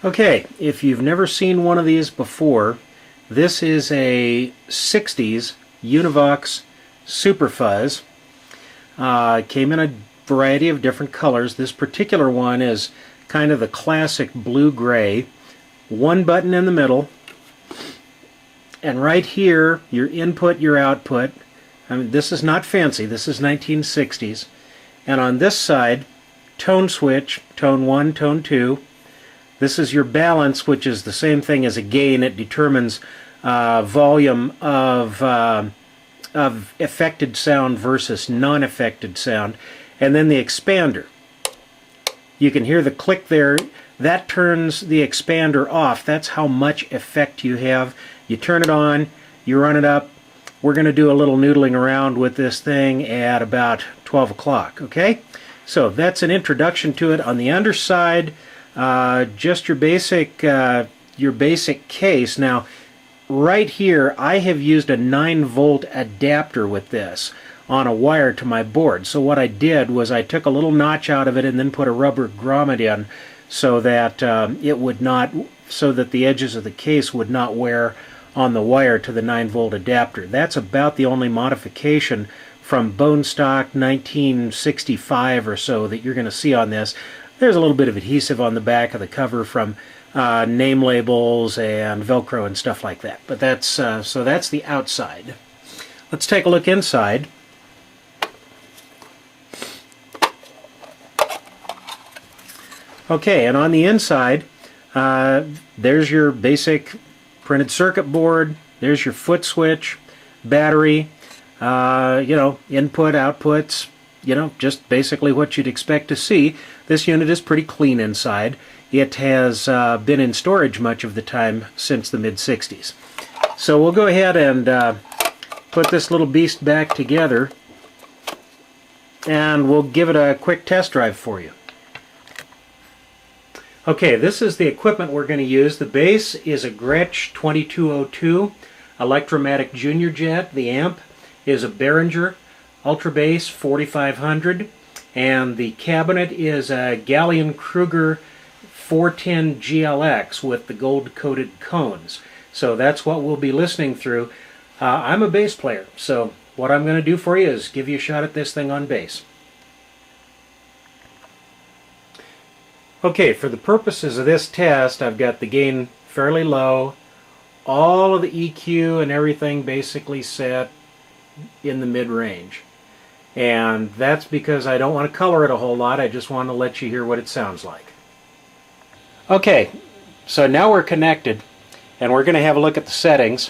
Okay, if you've never seen one of these before, this is a 60s Univox Superfuzz. Came in a variety of different colors. This particular one is kind of the classic blue-gray. One button in the middle, and right here, your input, your output. I mean, this is not fancy, this is 1960s. And on this side, tone switch, tone 1, tone 2. This is your balance, which is the same thing as a gain. It determines volume of affected sound versus non-affected sound. And then the expander. You can hear the click there. That turns the expander off. That's how much effect you have. You turn it on, you run it up. We're going to do a little noodling around with this thing at about 12 o'clock, okay? So that's an introduction to it. On the underside, just your basic case. Now, right here, I have used a 9-volt adapter with this on a wire to my board. So what I did was I took a little notch out of it and then put a rubber grommet in so that it would not, so that the edges of the case would not wear on the wire to the 9-volt adapter. That's about the only modification from bone stock 1965 or so that you're going to see on this. There's a little bit of adhesive on the back of the cover from name labels and Velcro and stuff like that. But that's so that's the outside. Let's take a look inside. Okay, and on the inside, there's your basic printed circuit board. There's your foot switch, battery, input, outputs, just basically what you'd expect to see. This unit is pretty clean inside. It has been in storage much of the time since the mid-60s. So we'll go ahead and put this little beast back together, and we'll give it a quick test drive for you. Okay, this is the equipment we're going to use. The base is a Gretsch 2202 Electromatic Junior Jet. The amp is a Behringer Ultra Bass 4500, and the cabinet is a Gallion-Kruger 410 GLX with the gold-coated cones. So that's what we'll be listening through. I'm a bass player, so what I'm going to do for you is give you a shot at this thing on bass. Okay, for the purposes of this test, I've got the gain fairly low, all of the EQ and everything basically set in the mid-range. And that's because I don't want to color it a whole lot, I just want to let you hear what it sounds like. Okay, so now we're connected, and we're going to have a look at the settings.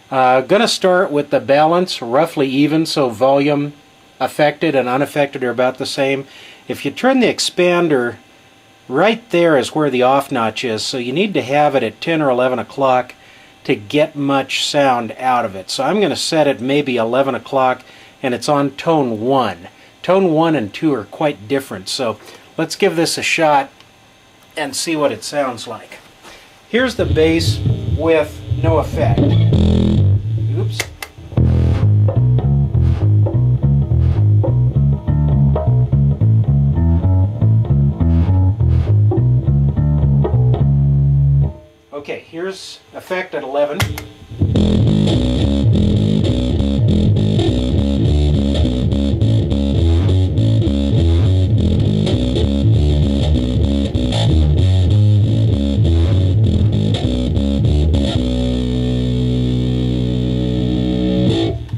Going to start with the balance, roughly even, so volume affected and unaffected are about the same. If you turn the expander, right there is where the off notch is, so you need to have it at 10 or 11 o'clock to get much sound out of it. So I'm going to set it maybe 11 o'clock, and it's on tone 1. Tone 1 and 2 are quite different, so let's give this a shot and see what it sounds like. Here's the bass with no effect. Oops. Okay, here's effect at 11.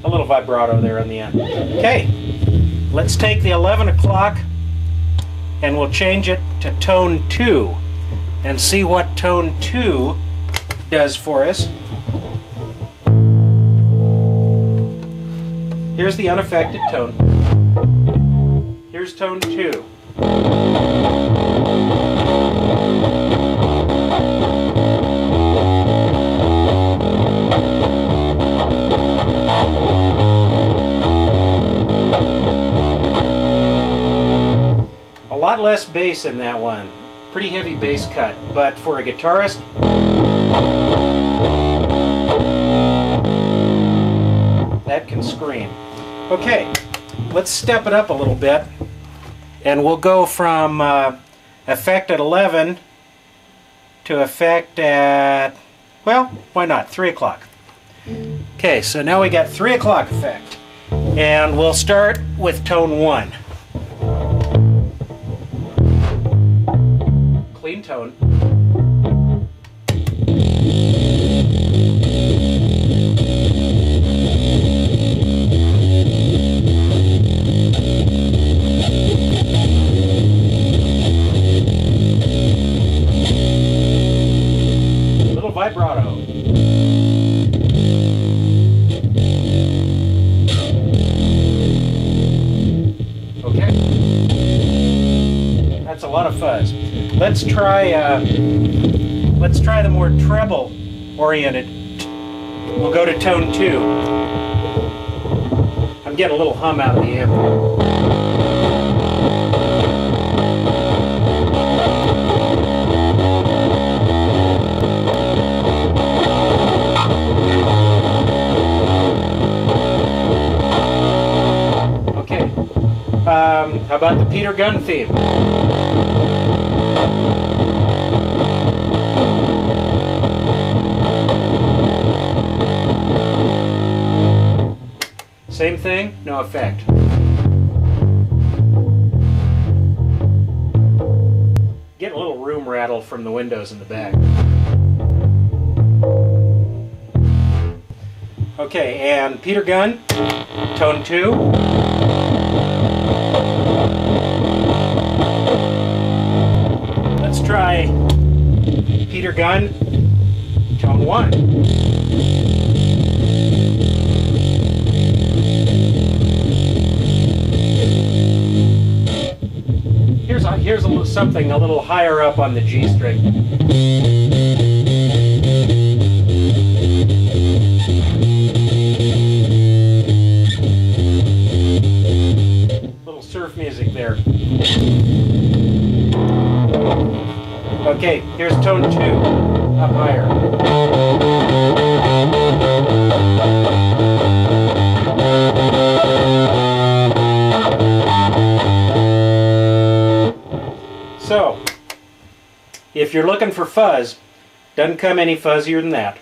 A little vibrato there on the end. Okay, let's take the 11 o'clock and we'll change it to tone 2. And see what tone 2 does for us. Here's the unaffected tone. Here's tone 2. A lot less bass in that one. Pretty heavy bass cut, but for a guitarist, that can scream. Okay, let's step it up a little bit, and we'll go from effect at 11 to effect at, well, why not, 3 o'clock. Okay, so now we got 3 o'clock effect. And we'll start with tone 1. Clean tone. Little vibrato. Okay. That's a lot of fuzz. Let's try the more treble oriented. We'll go to tone 2. I'm getting a little hum out of the amp. Okay. How about the Peter Gunn theme? Same thing, no effect. Get a little room rattle from the windows in the back. Okay, and Peter Gunn, tone 2. Let's try Peter Gunn, tone 1. Here's something a little higher up on the G string. Little surf music there. Okay, here's tone 2, up higher. So, if you're looking for fuzz, doesn't come any fuzzier than that.